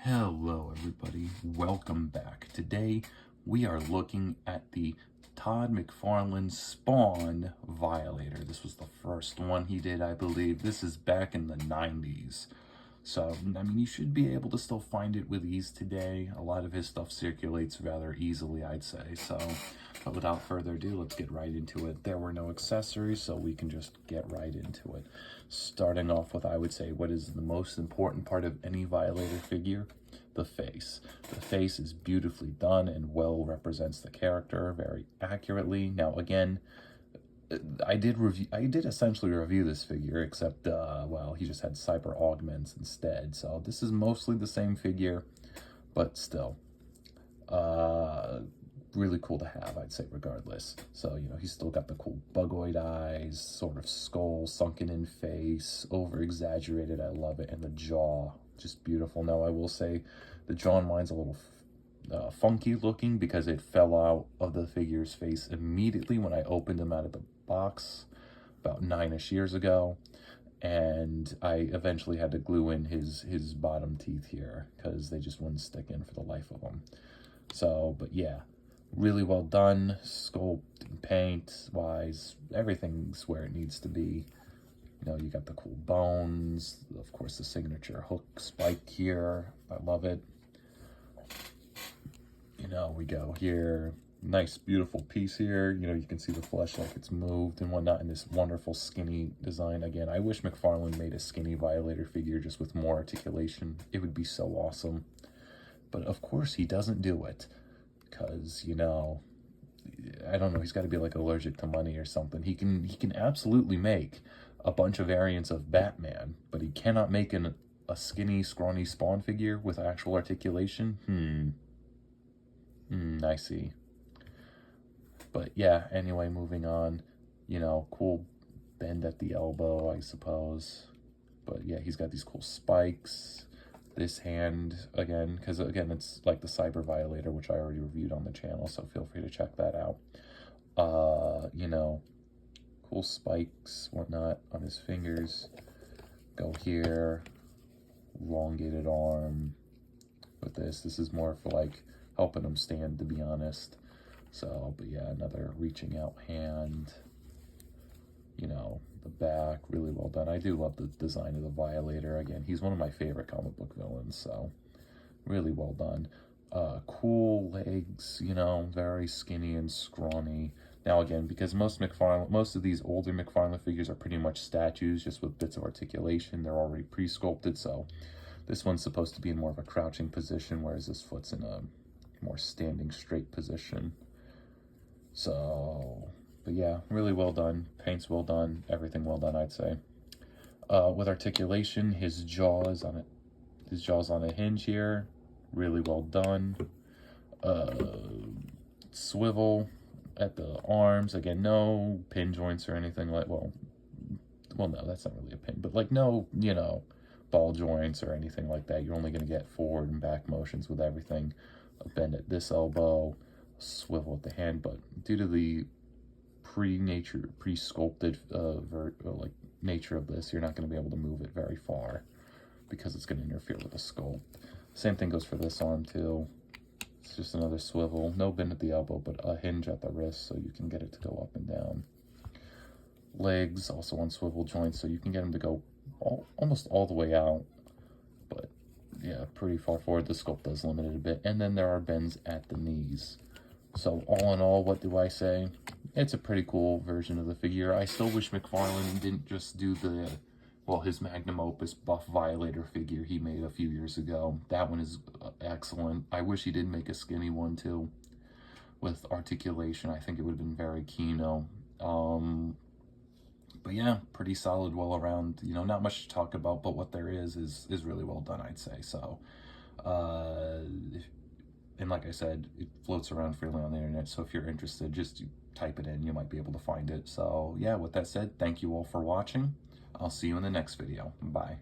Hello everybody, welcome back. Today we are looking at the Todd McFarlane Spawn Violator. This was the first one he did, I believe. This is back in the 90s. So, I mean, you should be able to still find it with ease today. A lot of his stuff circulates rather easily, I'd say. So, but without further ado, let's get right into it. There were no accessories, so we can just get right into it. Starting off with, I would say, what is the most important part of any Violator figure? The face. The face is beautifully done and well represents the character very accurately. Now, again, I did essentially review this figure, except, well, he just had cyber augments instead. So this is mostly the same figure, but still, really cool to have, I'd say, regardless. So, you know, he's still got the cool bugoid eyes, sort of skull, sunken in face, over-exaggerated, I love it, and the jaw, just beautiful. Now, I will say the jaw on mine's a little funky looking because it fell out of the figure's face immediately when I opened him out of the box about 9-ish years ago, and I eventually had to glue in his bottom teeth here because they just wouldn't stick in for the life of them. So, but yeah, really well done, sculpt and paint wise, everything's where it needs to be. You know, you got the cool bones, of course the signature hook spike here, I love it. You know, we go here, nice beautiful piece here. You know, you can see the flesh like it's moved and whatnot in this wonderful skinny design. Again, I wish McFarlane made a skinny Violator figure just with more articulation. It would be so awesome. But of course he doesn't do it because, you know, I don't know, he's got to be like allergic to money or something. He can absolutely make a bunch of variants of Batman, but he cannot make a skinny, scrawny Spawn figure with actual articulation. I see. But yeah, anyway, moving on. You know, cool bend at the elbow, I suppose. But yeah, he's got these cool spikes. This hand, again, because again, it's like the Cyber Violator, which I already reviewed on the channel, so feel free to check that out. You know, cool spikes, whatnot on his fingers. Go here, elongated arm with this. This is more for like helping him stand, to be honest. So, but yeah, another reaching out hand. You know, the back, really well done. I do love the design of the Violator. Again, he's one of my favorite comic book villains, so really well done. Cool legs, you know, very skinny and scrawny. Now again, because most of these older McFarlane figures are pretty much statues, just with bits of articulation. They're already pre-sculpted, so this one's supposed to be in more of a crouching position, whereas this foot's in a more standing straight position. So, but yeah, really well done. Paint's well done. Everything well done, I'd say. With articulation, his jaw's on a hinge here. Really well done. Swivel at the arms. Again, no pin joints or anything like, well, no, that's not really a pin, but like no, you know, ball joints or anything like that. You're only going to get forward and back motions with everything. A bend at this elbow, swivel at the hand, but due to the pre-sculpted like nature of this, you're not going to be able to move it very far because it's going to interfere with the sculpt. Same thing goes for this arm too. It's just another swivel, no bend at the elbow, but a hinge at the wrist so you can get it to go up and down. Legs also on swivel joints, so you can get them to go almost all the way out, but yeah, pretty far forward. The sculpt does limit it a bit, and then there are bends at the knees. So all in all, what do I say? It's a pretty cool version of the figure. I still wish McFarlane didn't just do the, well, his magnum opus buff Violator figure he made a few years ago. That one is excellent. I wish he did make a skinny one too with articulation. I think it would have been very kino. But yeah, pretty solid, well around, you know, not much to talk about, but what there is really well done, I'd say. So, and like I said, it floats around freely on the internet, so if you're interested, just type it in, you might be able to find it. So yeah, with that said, thank you all for watching. I'll see you in the next video. Bye.